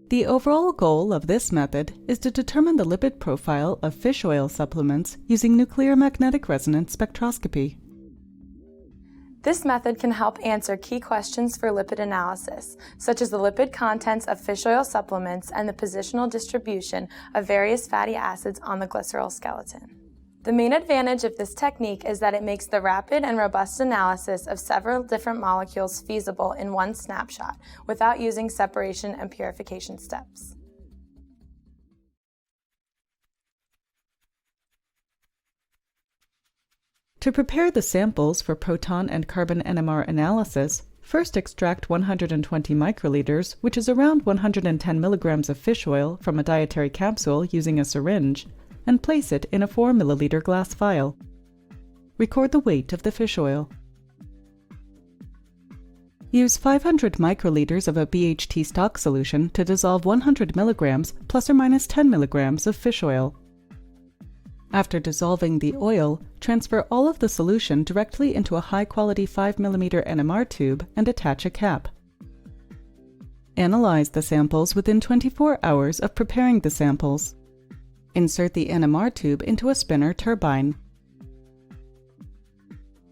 The overall goal of this method is to determine the lipid profile of fish oil supplements using nuclear magnetic resonance spectroscopy. This method can help answer key questions for lipid analysis, such as the lipid contents of fish oil supplements and the positional distribution of various fatty acids on the glycerol skeleton. The main advantage of this technique is that it makes the rapid and robust analysis of several different molecules feasible in one snapshot, without using separation and purification steps. To prepare the samples for proton and carbon NMR analysis, first extract 120 microliters, which is around 110 milligrams of fish oil, from a dietary capsule using a syringe, and place it in a 4 milliliter glass vial. Record the weight of the fish oil. Use 500 microliters of a BHT stock solution to dissolve 100 milligrams plus or minus 10 milligrams of fish oil. After dissolving the oil, transfer all of the solution directly into a high-quality 5 mm NMR tube and attach a cap. Analyze the samples within 24 hours of preparing the samples. Insert the NMR tube into a spinner turbine.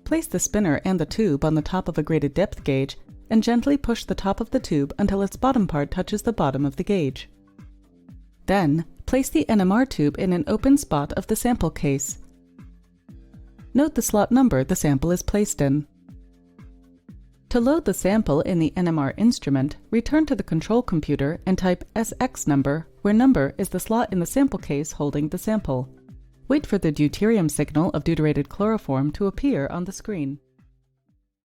Place the spinner and the tube on the top of a graded depth gauge and gently push the top of the tube until its bottom part touches the bottom of the gauge. Then, place the NMR tube in an open spot of the sample case. Note the slot number the sample is placed in. To load the sample in the NMR instrument, return to the control computer and type SX number, where number is the slot in the sample case holding the sample. Wait for the deuterium signal of deuterated chloroform to appear on the screen.